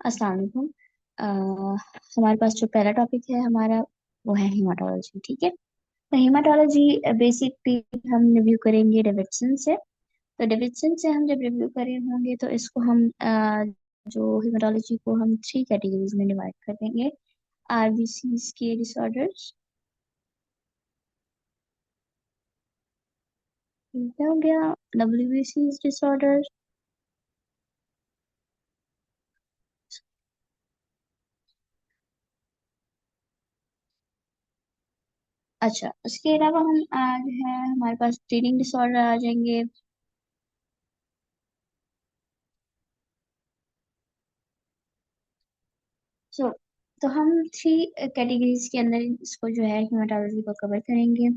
अस्सलाम वालेकुम। हमारे पास जो पहला टॉपिक है हमारा, वो है हेमाटोलॉजी। ठीक है, तो हेमाटोलॉजी बेसिकली हम रिव्यू करेंगे डेविडसन से। तो डेविडसन से हम जब रिव्यू करें होंगे तो इसको हम जो हेमाटोलॉजी को हम थ्री कैटेगरीज में डिवाइड कर देंगे। आरबीसीज के डिसऑर्डर्स, ठीक हो गया। डब्ल्यूबीसीज डिसऑर्डर्स। अच्छा, उसके अलावा हम जो है हमारे पास ब्लीडिंग डिसऑर्डर आ जाएंगे। सो तो हम थ्री कैटेगरीज के अंदर इसको जो है हेमाटोलॉजी को कवर करेंगे।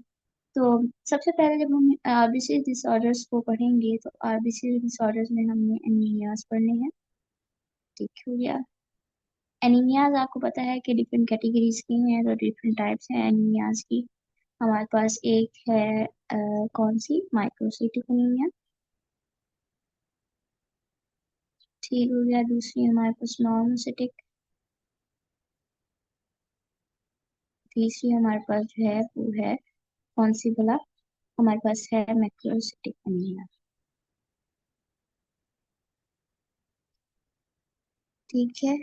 तो सबसे पहले जब हम आरबीसी डिसऑर्डर्स को पढ़ेंगे तो आरबीसी डिसऑर्डर्स में हमने एनीमियाज पढ़ने हैं। ठीक हो गया। एनीमियाज आपको पता है कि डिफरेंट कैटेगरीज की हैं, तो डिफरेंट टाइप्स हैं एनीमियाज की। हमारे पास एक है कौन सी, माइक्रोसाइटिक एनीमिया। ठीक हो गया। दूसरी हमारे पास नॉर्मोसाइटिक। तीसरी हमारे पास जो है वो है कौन सी बोला, हमारे पास है मैक्रोसाइटिक एनीमिया। ठीक है,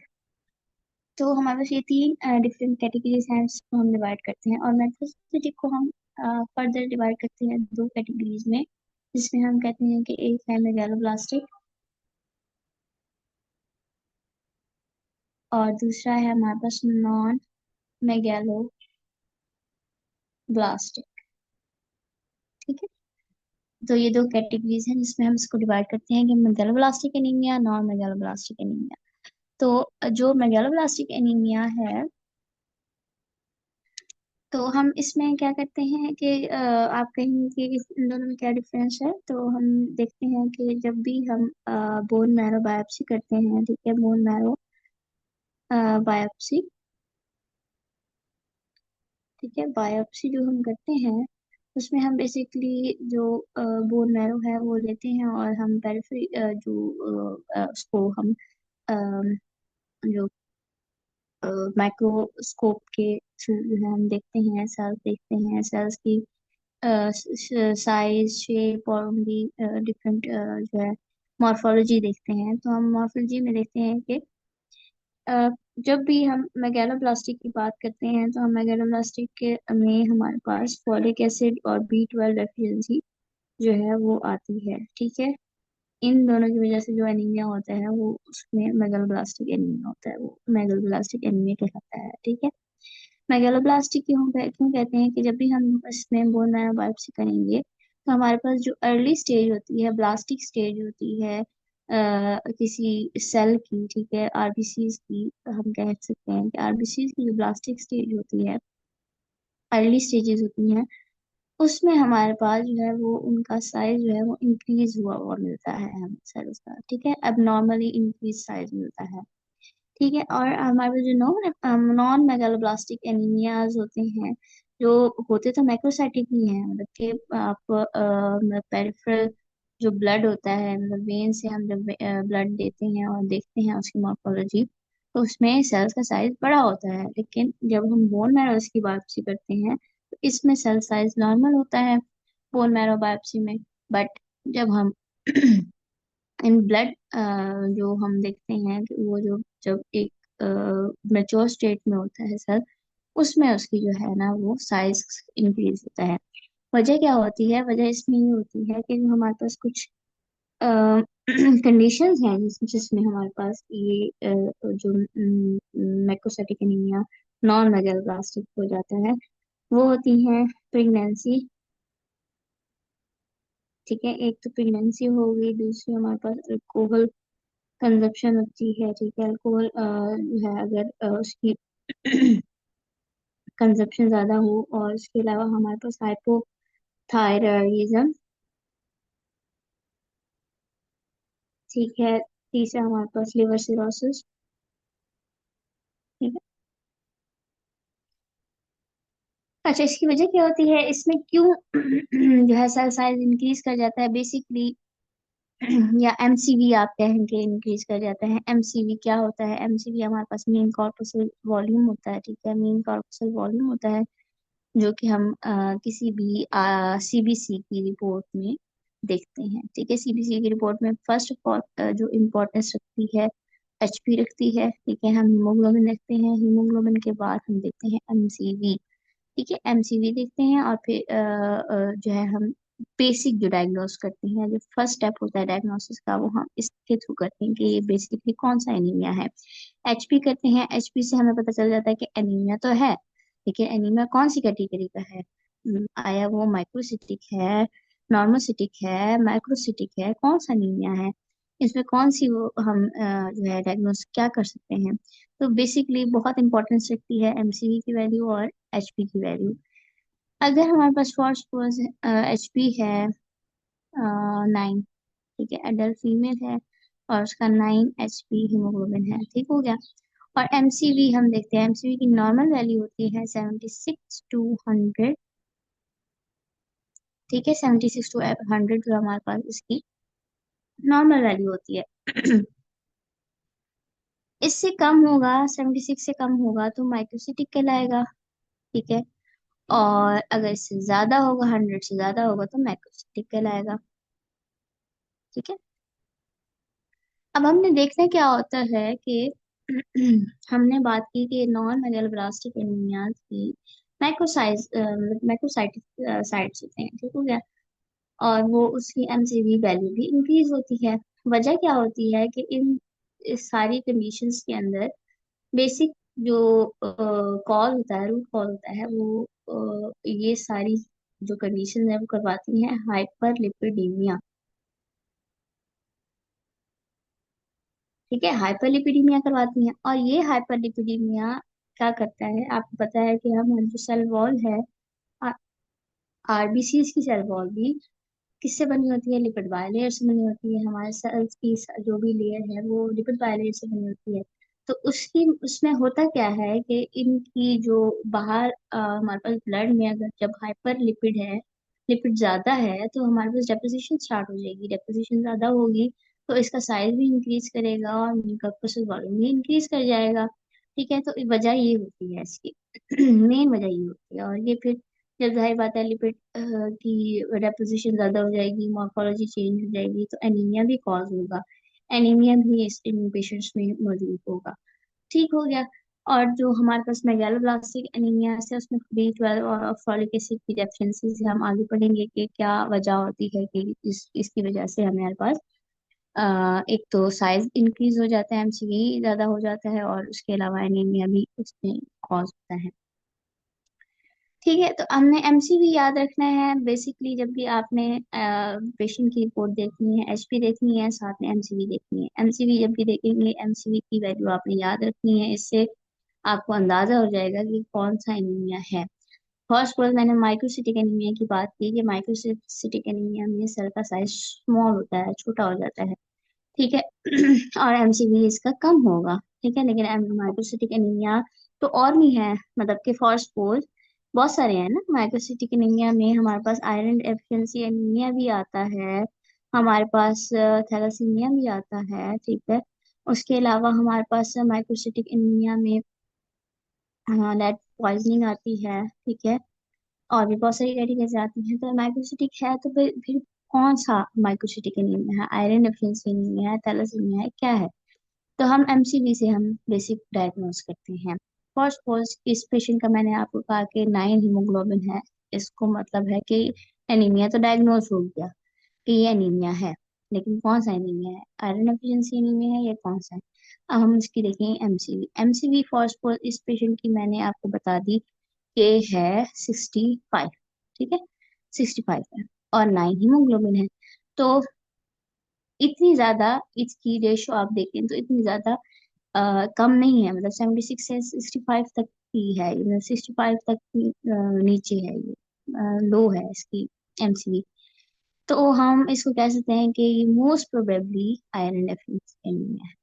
तो हमारे पास ये तीन डिफरेंट कैटेगरीज हैं जिसको हम डिवाइड करते हैं, और मैक्रोसाइटिक को हम फर्दर डिवाइड करते हैं दो कैटेगरीज में, जिसमें हम कहते हैं कि एक है मेगालोब्लास्टिक और दूसरा है हमारे पास नॉन मेगालोब्लास्टिक। ठीक है, तो ये दो कैटेगरीज हैं जिसमें हम इसको डिवाइड करते हैं कि megaloblastic anaemia, non megaloblastic anaemia. तो जो मेगालोब्लास्टिक एनीमिया है, तो हम इसमें क्या करते हैं कि आप कहेंगे कि इन दोनों में क्या डिफरेंस है, तो हम देखते हैं कि जब भी हम बोन मैरो बायोप्सी करते हैं, ठीक है, बोन मैरो बायोप्सी, ठीक है, बायोप्सी जो हम करते हैं उसमें हम बेसिकली जो बोन मैरो है वो लेते हैं, और हम पेरिफेरी उसको हम अ, जो माइक्रोस्कोप के थ्रू जो है हम देखते हैं, सेल्स देखते हैं, सेल्स की साइज, शेप और उनकी डिफरेंट जो है मॉर्फोलॉजी देखते हैं। तो हम मॉर्फोलॉजी में देखते हैं कि अ, जब भी हम मेगालोब्लास्टिक की बात करते हैं तो हम मेगालोब्लास्टिक के में हमारे पास फॉलिक एसिड और बी 12 डेफिशिएंसी जो है वो आती है। ठीक है, इन दोनों की वजह से जो एनीमिया होता है वो उसमें मेगालोब्लास्टिक एनीमिया होता है, वो मेगालोब्लास्टिक एनीमिया कहलाता है। ठीक है, मेगालोब्लास्टिक क्यों कहते हैं कि जब भी हम इसमें बोन मैरो बायोप्सी करेंगे तो हमारे पास जो अर्ली स्टेज होती है, ब्लास्टिक स्टेज होती है किसी सेल की, ठीक है, आरबीसीज की, हम कह सकते हैं कि आरबीसीज की जो ब्लास्टिक स्टेज होती है, अर्ली स्टेजेस होती हैं, उसमें हमारे पास जो है वो उनका साइज जो है वो इंक्रीज हुआ हुआ मिलता है हमें सेल्स का। ठीक है, अब नॉर्मली इंक्रीज साइज मिलता है। ठीक है, और हमारे पास जो नॉन नॉन मेगालोब्लास्टिक एनीमियाज होते हैं, जो होते तो मैक्रोसाइटिक ही हैं, मतलब कि आप मतलब पेरिफेरल जो ब्लड होता है, मतलब वेन से हम जब ब्लड देते हैं और देखते हैं उसकी मॉर्फोलॉजी, तो उसमें सेल्स का साइज बड़ा होता है, लेकिन जब हम बोन मैरो की बायोप्सी करते हैं तो इसमें सेल साइज नॉर्मल होता है बोन मैरो बायोप्सी में। बट जब हम इन ब्लड जो हम देखते हैं कि वो जो जब एक मेच्योर स्टेट में होता है सर, उसमें उसकी जो है ना वो साइज इंक्रीज होता है। वजह क्या होती है, वजह इसमें ये होती है कि जो हमारे पास कुछ कंडीशंस हैं जिसमें हमारे पास ये जो मैक्रोसाइटिक एनीमिया नॉन मेगालोब्लास्टिक हो जाता है, वो होती हैं प्रेगनेंसी। ठीक है, एक तो प्रेगनेंसी हो गई, दूसरी हमारे पास अल्कोहल कंजप्शन होती है। ठीक है, अल्कोहल जो है अगर उसकी कंजप्शन ज्यादा हो, और उसके अलावा हमारे पास हाइपोथायरायडिज्म। ठीक है, तीसरा हमारे पास लिवर सिरोसिस। ठीक है, अच्छा, इसकी वजह क्या होती है, इसमें क्यों जो है सेल साइज इंक्रीज कर जाता है, बेसिकली या एमसीवी आप कहेंगे इंक्रीज कर जाता है। एमसीवी क्या होता है? एमसीवी हमारे पास मीन कॉर्पसल वॉल्यूम होता है, ठीक है। मीन कॉर्पसल वॉल्यूम होता है जो कि हम किसी भी सीबीसी की रिपोर्ट में देखते हैं, ठीक है। सीबीसी की रिपोर्ट में फर्स्ट ऑफ ऑल जो इम्पोर्टेंस रखती है एचपी रखती है, ठीक है। हम हीमोग्लोबिन देखते हैं, हीमोग्लोबिन के बाद हम देखते हैं एमसीवी, ठीक है। एमसीवी देखते हैं और फिर जो है हम बेसिक जो डायग्नोस करते हैं, जो फर्स्ट स्टेप होता है डायग्नोसिस का, वो हम इसके थ्रू करते हैं कि ये बेसिकली कौन सा एनीमिया है। एचपी करते हैं, एचपी से हमें पता चल जाता है कि एनीमिया तो है, ठीक है। एनीमिया कौन सी कैटेगरी का है? आया वो माइक्रोसिटिक है, नॉर्मोसिटिक है, माइक्रोसिटिक है, कौन सा एनीमिया है? इसमें कौन सी वो हम जो है डायग्नोस क्या कर सकते हैं? तो बेसिकली बहुत इंपॉर्टेंस रखती है एमसीवी की वैल्यू और एचपी की वैल्यू। अगर हमारे पास फॉर सपोज एचपी है 9, ठीक है, अडल्ट फीमेल है और उसका 9 एचपी हीमोग्लोबिन है, ठीक हो गया। और एमसीवी हम देखते हैं, एमसीवी की नॉर्मल वैल्यू होती है 76 to 100, ठीक है। 76 to 100 जो हमारे पास इसकी नॉर्मल वैल्यू होती है। इससे कम होगा, 76 से कम होगा तो माइक्रोसिटिक कहलाएगा, ठीक है। और अगर इससे ज्यादा होगा, 100 से ज्यादा होगा तो मैक्रोसिटिक कहलाएगा, ठीक है। अब हमने देखना क्या होता है कि हमने बात की कि नॉन मेगालोब्लास्टिक एनीमियाज की मैक्रोसाइज मैक्रोसाइटिक साइट्स होते हैं, ठीक हो गया। और वो उसकी एमसीवी वैल्यू भी इंक्रीज होती है। वजह क्या होती है कि इन इस सारी कंडीशंस के अंदर बेसिक जो कॉल होता है, रूट कॉल होता है, वो ये सारी जो कंडीशन है वो करवाती हैं हाइपरलिपिडीमिया, ठीक है। हाइपरलिपिडीमिया करवाती हैं। और ये हाइपरलिपिडीमिया क्या करता है? आपको पता है कि हम जो सेल वॉल है, आरबीसी की सेल वॉल भी किससे बनी होती है? लिपिड बायलेयर से बनी होती है। हमारे सेल्स की जो भी लेयर है वो लिपिड बायलेयर से बनी होती है। तो उसकी उसमें होता क्या है कि इनकी जो बाहर हमारे पास ब्लड में अगर जब हाइपर लिपिड है, लिपिड ज्यादा है, तो हमारे पास डेपोजिशन स्टार्ट हो जाएगी। डेपोजिशन ज्यादा होगी तो इसका साइज भी इंक्रीज करेगा और म्यूकोपैथी वॉल्यूम भी इंक्रीज कर जाएगा, ठीक है। तो वजह ये होती है इसकी, मेन वजह ये होती है। और ये फिर जब जाहिर बात है लिपिड की डेपोजिशन ज्यादा हो जाएगी, मॉर्फोलॉजी चेंज हो जाएगी, तो एनीमिया भी कॉज होगा। एनीमिया भी इन पेशेंट्स में मौजूद होगा, ठीक हो गया। और जो हमारे पास मेगालोब्लास्टिक एनीमिया है उसमें B12 और फॉलिक एसिड की डेफिशिएंसी से हम आगे पढ़ेंगे कि क्या वजह होती है कि इसकी वजह से हमारे पास एक तो साइज इंक्रीज हो जाता है, एमसीवी ज्यादा हो जाता है, और उसके अलावा एनीमिया भी उसमें कॉज होता है, ठीक है। तो हमने एमसीवी याद रखना है बेसिकली जब भी आपने पेशेंट की रिपोर्ट देखनी है, एचपी देखनी है, साथ में एमसीवी देखनी है। एमसीवी जब भी देखेंगे, एमसीवी की वैल्यू आपने याद रखनी है, इससे आपको अंदाजा हो जाएगा कि कौन सा एनीमिया है। फर्स्ट ऑफ ऑल मैंने माइक्रोसिटिक एनीमिया की बात की कि माइक्रोसिटिक एनीमिया में सेल का साइज स्मॉल होता है, छोटा हो जाता है, ठीक है। और एमसीवी इसका कम होगा, ठीक है। लेकिन माइक्रोसिटिक एनीमिया तो और भी है, मतलब कि फॉर सपोज बहुत सारे हैं ना। माइक्रोसिटिक एनीमिया में हमारे पास आयरन डेफिशिएंसी एनीमिया भी आता है, हमारे पास थैलासीमिया भी आता है, ठीक है। उसके अलावा हमारे पास माइक्रोसिटिक एनीमिया में लेड पॉइजनिंग आती है, ठीक है। और भी बहुत सारी कैटेगरीज आती हैं। तो माइक्रोसिटिक है तो फिर कौन सा माइक्रोसिटिक एनीमिया है? आयरन डेफिशिएंसी एनीमिया है, थैलासीमिया है, क्या है? तो हम एमसीवी से हम बेसिक डायग्नोस करते हैं। फर्स्ट सपोज इस पेशेंट का मैंने आपको कहा कि 9 हीमोग्लोबिन है, इसको मतलब है कि एनीमिया तो डायग्नोस हो गया कि ये एनीमिया है। लेकिन कौन सा एनीमिया है? आयरन डेफिशिएंसी एनीमिया है या कौन सा है? अब हम इसकी देखेंगे एमसीवी। एमसीवी फर्स्ट सपोज इस पेशेंट की मैंने आपको बता दी कि है 65, ठीक है। 65 है और 9 हीमोग्लोबिन है। तो इतनी ज्यादा इसकी रेशो आप देखें तो इतनी ज्यादा कम नहीं है, मतलब 76 से 65 तक की है, मतलब 65 तक की, नीचे है ये, लो है इसकी एमसीवी। तो हम इसको कह सकते हैं कि ये most probably iron deficiency anaemia है,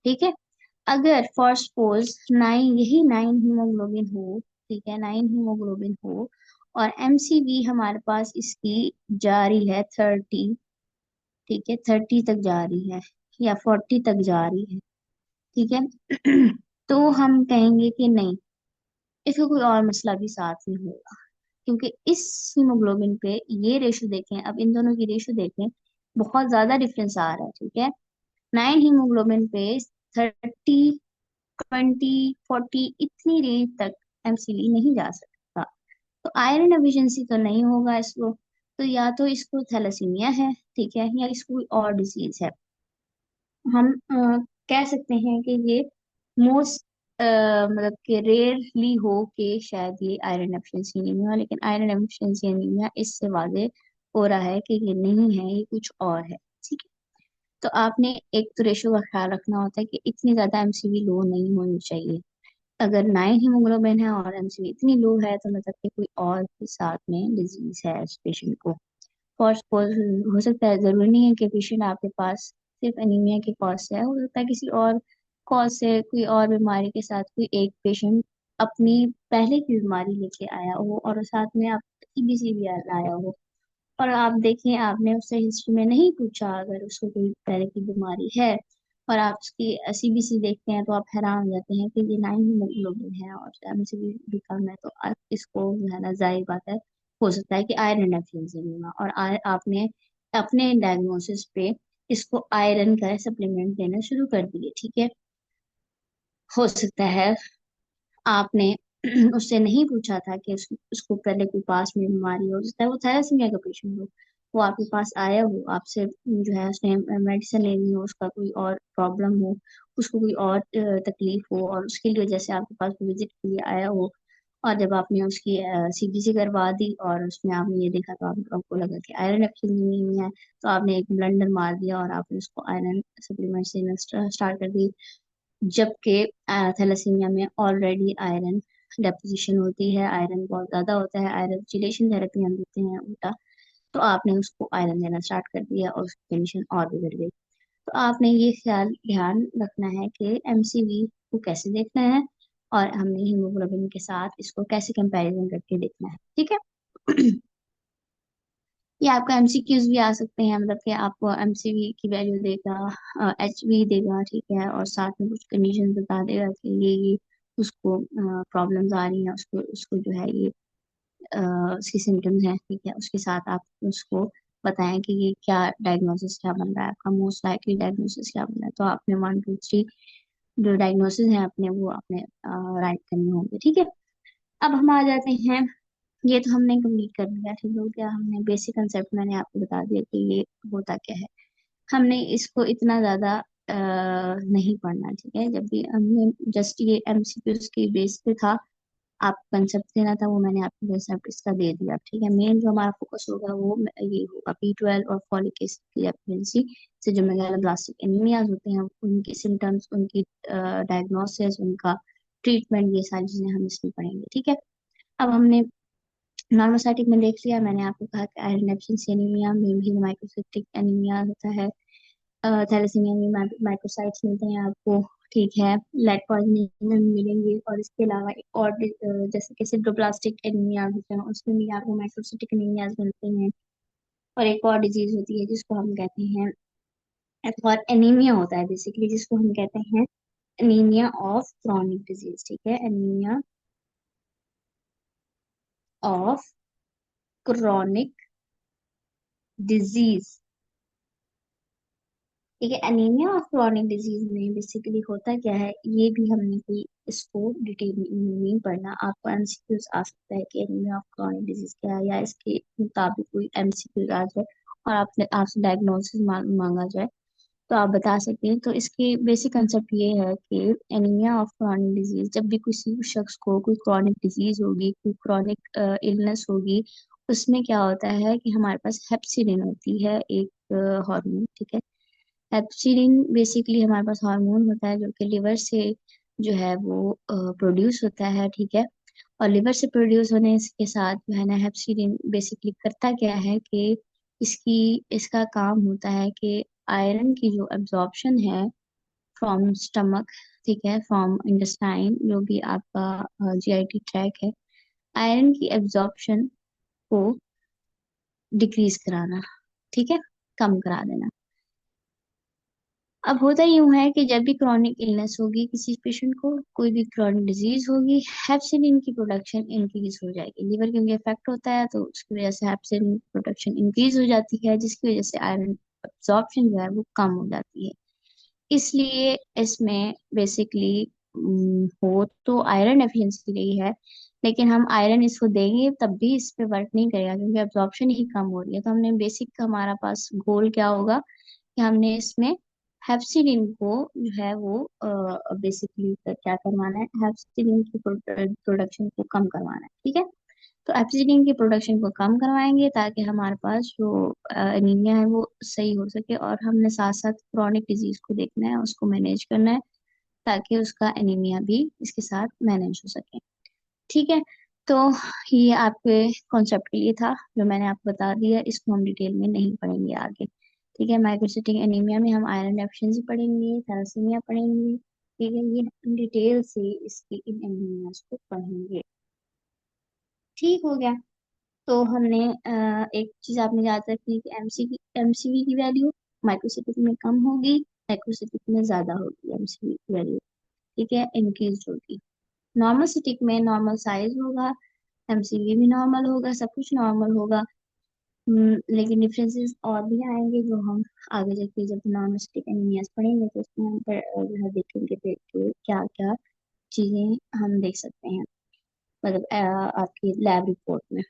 ठीक है। अगर फॉर सपोज 9 हीमोग्लोबिन हो, ठीक है, 9 हीमोग्लोबिन हो और एमसीवी हमारे पास इसकी जा रही है 30, ठीक है, 30 तक जा रही है या 40 तक जा रही है, ठीक है। तो हम कहेंगे कि नहीं, इसका कोई और मसला भी साथ में होगा, क्योंकि इस हीमोग्लोबिन पे ये रेशो देखें, अब इन दोनों की रेशो देखें, बहुत ज्यादा डिफरेंस आ रहा है, ठीक है। 9 हीमोग्लोबिन पे 30, 20, 40 इतनी रेंज तक एमसीवी नहीं जा सकता। तो आयरन एफिशिएंसी तो नहीं होगा इसको, तो या तो इसको थैलेसीमिया है, ठीक है, या इसको कोई और डिजीज है। हम कह सकते हैं कि ये मोस्ट मतलब कि रेयरली हो कि शायद ये आयरन एफिशिएंसी एनीमिया हो, लेकिन आयरन एफिशिएंसी एनीमिया इससे वाजे हो रहा है कि ये नहीं है, ये कुछ और है, ठीक है। तो आपने एक तो रेशो का ख्याल रखना होता है कि इतनी ज्यादा एमसीवी लो नहीं होनी चाहिए। अगर 9 हीमोग्लोबिन है और एमसीवी इतनी लो है, तो मतलब कि कोई और भी साथ में डिजीज है इस पेशेंट को। और हो सकता है, जरूरी नहीं है कि पेशेंट आपके पास सिर्फ एनीमिया के कॉज से है, हो सकता है किसी और कॉज से कोई और बीमारी के साथ कोई एक पेशेंट अपनी पहले की बीमारी लेके आया हो और साथ में आप सीबीसी भी लाया हो, और आप देखें आपने उससे हिस्ट्री में नहीं पूछा अगर उसको कोई पहले की बीमारी है, और आप उसकी सीबीसी देखते हैं, तो आप हैरान हो जाते हैं कि ये 9 हीमोग्लोबिन है और एमसीवी भी कम है, तो आप इसको जो है ना, जाहिर बात है, हो सकता है कि आयरन डेफिशिएंसी होगा, और आपने अपने डायग्नोसिस पे इसको आयरन का सप्लीमेंट देना शुरू कर दिए, ठीक है। हो सकता है आपने उससे नहीं पूछा था कि उसको पहले कोई पास में बीमारी हो सकता है, वो थैलेसीमिया का पेशेंट हो, वो आपके पास आया हो, आपसे जो है उसने मेडिसिन लेनी हो, उसका कोई और प्रॉब्लम हो, उसको कोई और तकलीफ हो, और उसके लिए जैसे आपके पास विजिट के लिए आया हो, और जब आपने उसकी सीबीसी करवा दी और उसमें आपने ये देखा, तो आपको लगा कि आयरन एक्चुअली नहीं है, तो आपने एक ब्लंडर मार दिया और आपने उसको आयरन सप्लीमेंट देना स्टार्ट कर दी, जबकि थैलेसीमिया में ऑलरेडी आयरन डेपोजिशन होती है, आयरन बहुत ज्यादा होता है, आयरन चिलेशन थेरेपी हम देते हैं उल्टा। तो आपने उसको आयरन देना स्टार्ट कर दिया और उसकी कंडीशन और बिगड़ गई। तो आपने ये ख्याल ध्यान रखना है कि एमसीवी को कैसे देखना है, और हमने हीमोग्लोबिन के साथ इसको कैसे कंपैरिजन करके देखना है, ठीक है। ये आपका एमसीक्यूज भी आ सकते हैं, मतलब कि आपको एमसीवी की वैल्यू देगा, एचवी देगा, ठीक है, और साथ में कुछ कंडीशन बता देगा कि ये उसको प्रॉब्लम्स आ रही हैं, उसको उसको जो है ये उसकी सिम्टम्स हैं, ठीक है, उसके साथ आप उसको बताएं कि ये क्या डायग्नोसिस क्या बन रहा है, आपका मोस्ट लाइकली डायग्नोसिस क्या बन रहा है, तो आपने 1, 2, 3 जो डायग्नोसिस हैं अपने, वो आपने राइट करने होंगे, ठीक है। अब हम आ जाते हैं, ये तो हमने कंप्लीट कर लिया, ठीक हो गया, हमने बेसिक कंसेप्ट मैंने आपको बता दिया कि ये होता क्या है। हमने इसको इतना ज्यादा नहीं पढ़ना, ठीक है, जब भी हमने जस्ट ये एमसीक्यूज के बेस पे था, आप कंसेप्ट देना था, वो मैंने आपको कंसेप्ट इसका दे दिया, ठीक है। मेन जो हमारा फोकस होगा वो ये होगा B12 और फॉलिक एसिड की डेफिशिएंसी से जो मेगालोब्लास्टिक एनीमियाज होते हैं, उनकी सिम्टम्स, उनकी डायग्नोसिस, उनका ट्रीटमेंट, ये सारी चीजें हम इसमें पढ़ेंगे, ठीक है। अब हमने नॉर्मोसाइटिक में देख लिया, मैंने आपको कहा कि आयरन डेफिशिएंसी एनीमिया में भी माइक्रोसाइटिक एनीमिया होता है, थैलेसीमिया में माइक्रोसाइट्स मिलते हैं आपको, ठीक है। लेड पॉइजनिंग में मिलेंगे, और इसके अलावा एक और जैसे कि सिड्रोप्लास्टिक एनीमिया होते हैं, उसमें भी आपको माइक्रोसाइटिक एनीमियाज मिलते हैं। और एक और डिजीज होती है जिसको हम कहते हैं, एक और एनीमिया होता है बेसिकली जिसको हम कहते हैं एनीमिया ऑफ क्रॉनिक डिजीज, ठीक है, एनीमिया ऑफ क्रॉनिक डिजीज, ठीक है। एनीमिया ऑफ क्रॉनिक डिजीज में बेसिकली होता क्या है, ये भी हमने कोई इसको डिटेल में नहीं पढ़ना, आपको एमसीक्यूज आ सकता है कि एनीमिया ऑफ क्रॉनिक डिजीज क्या है, या इसके मुताबिक कोई एमसीक्यूज आ जाए और आपने आपसे डायग्नोसिस मांगा जाए, तो आप बता सकते हैं। तो इसकी बेसिक कंसेप्ट ये है कि एनीमिया ऑफ क्रॉनिक डिजीज, जब भी किसी शख्स को कोई क्रॉनिक डिजीज होगी, कोई क्रॉनिक इलनेस होगी, उसमें क्या होता है कि हमारे पास हेप्सिडिन होती है एक हार्मोन, ठीक है। हेप्सिडिन बेसिकली हमारे पास हार्मोन होता है जो कि लिवर से जो है वो प्रोड्यूस होता है, ठीक है। और लिवर से प्रोड्यूस होने के साथ जो है ना, हेप्सिडिन बेसिकली करता क्या है कि इसकी इसका काम होता है कि आयरन की जो एब्जॉर्प्शन है फ्रॉम स्टमक, ठीक है, फ्रॉम इंटेस्टाइन, जो भी आपका जीआईटी ट्रैक है, आयरन की एब्जॉर्प्शन को डिक्रीज कराना, ठीक है, कम करा देना। अब होता यूं है कि जब भी क्रॉनिक इलनेस होगी किसी पेशेंट को, कोई भी क्रॉनिक डिजीज होगी, हेप्सिलिन की प्रोडक्शन इंक्रीज हो जाएगी। लिवर क्योंकि इफेक्ट होता है तो उसकी वजह से हेप्सिलिन प्रोडक्शन इंक्रीज हो जाती है, जिसकी वजह से आयरन अब्जॉर्प्शन जो है वो कम हो जाती है। इसलिए इसमें बेसिकली हो तो आयरन एफिशिएंसी रही है, लेकिन हम आयरन इसको देंगे तब भी इस पे वर्क नहीं करेगा क्योंकि अब्जॉर्प्शन ही कम हो रही है। तो हमने बेसिक हमारा पास गोल क्या होगा कि हमने इसमें हेप्सिलिन को जो है वो बेसिकली क्या करवाना है, हेप्सिलिन की प्रोडक्शन को कम करवाना है। ठीक है, तो एप्सिलिन की प्रोडक्शन को कम करवाएंगे ताकि हमारे पास जो एनीमिया है वो सही हो सके, और हमने साथ साथ क्रोनिक डिजीज को देखना है, उसको मैनेज करना है ताकि उसका एनीमिया भी इसके साथ मैनेज हो सके। ठीक है, तो ये आपके कॉन्सेप्ट के लिए था जो मैंने आपको बता दिया, इसको हम डिटेल में नहीं पढ़ेंगे आगे। ठीक है, माइक्रोसिटिक एनीमिया में हम आयरन डेफिशिएंसी पढ़ेंगे, थैलेसीमिया पढ़ेंगे। ठीक है, ये हम डिटेल से इसकी इन एनीमियाज को पढ़ेंगे। ठीक हो गया। तो हमने एक चीज आपने याद रखनी है कि एमसीवी की वैल्यू माइक्रोसिटिक में कम होगी, माइक्रोसिटिक में ज्यादा होगी एमसीवी की वैल्यू। ठीक है, इंक्रीज होगी। नॉर्मल सिटिक में नॉर्मल साइज होगा, एमसीवी भी नॉर्मल होगा, सब कुछ नॉर्मल होगा। लेकिन डिफरेंसेस और भी आएंगे जो हम आगे जाके जब नॉर्मल सिटिक एनीमियाज पढ़ेंगे तो उसमें हम पर जो है देखेंगे फिर कि क्या क्या चीजें हम देख सकते हैं, मतलब आपकी लैब रिपोर्ट में।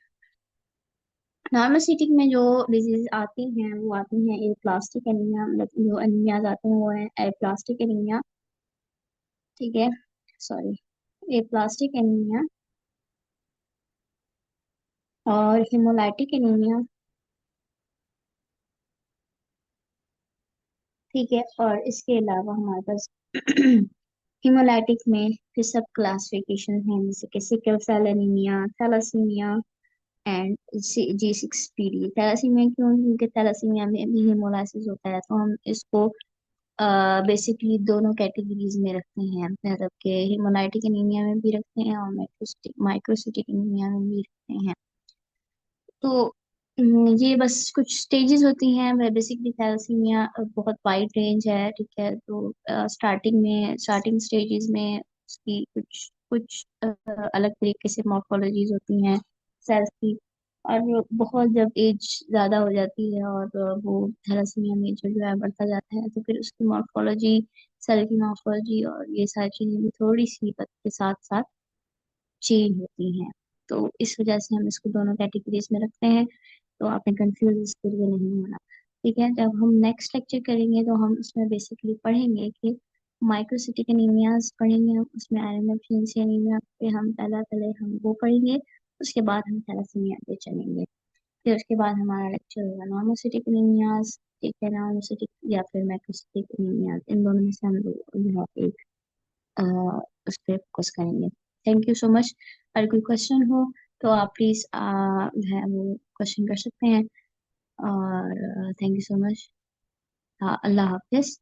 नॉर्मल सिटिक में जो डिजीज आती हैं वो आती हैं ए प्लास्टिक एनीमिया, मतलब जो एनीमियाज आते हैं वो है ए प्लास्टिक एनीमिया। ठीक है, सॉरी, ए प्लास्टिक एनीमिया और हिमोलाइटिक एनीमिया। ठीक है, और इसके अलावा हमारे पास हिमोलाइटिक में फिर सब क्लासिफिकेशन हैं, जैसे कि sickle cell anaemia, thalassemia and G6PD। Thalassemia क्यों, क्योंकि थैलासीमिया में भी हिमोलाइसिस होता है, तो हम इसको बेसिकली दोनों कैटेगरीज में रखते हैं, मतलब कि हिमोलाइटिक एनीमिया में भी रखते हैं और माइक्रोसिटिक एनीमिया में भी रखते हैं। तो ये बस कुछ स्टेजेस होती हैं। बेसिकली थैलेसीमिया बहुत वाइड रेंज है। ठीक है, तो स्टार्टिंग स्टेजेस में उसकी कुछ कुछ अलग तरीके से मॉर्फोलॉजीज होती हैं सेल्स की, और बहुत जब एज ज्यादा हो जाती है और वो थैलेसीमिया मेजर जो है बढ़ता जाता है, तो फिर उसकी मॉर्फोलॉजी, सेल की मॉर्फोलॉजी और ये सारी चीजें भी थोड़ी सी वक्त के साथ साथ चेंज होती हैं। तो इस वजह से हम इसको दोनों कैटेगरीज में रखते हैं, तो आपने कंफ्यूज इसके लिए नहीं होना। ठीक है, जब हम नेक्स्ट लेक्चर करेंगे तो हम उसमें बेसिकली पढ़ेंगे कि माइक्रोसिटिक एनीमियाज पढ़ेंगे, हम उसमें आयरन डेफिशिएंसी एनीमिया पे हम पहले हम वो पढ़ेंगे, उसके बाद हम थैलेसीमिया पे चलेंगे। फिर उसके बाद हमारा लेक्चर होगा नॉर्मोसिटिक एनीमियाज। ठीक है, नॉर्मोसिटिक या फिर माइक्रोसिटिक एनीमियाज, इन दोनों में से हम लोग जो है एक अ, उस पर फोकस करेंगे। Thank you so much. अगर कोई क्वेश्चन हो तो आप प्लीज जो है वो क्वेश्चन कर सकते हैं। और thank you so much. Allah Hafiz.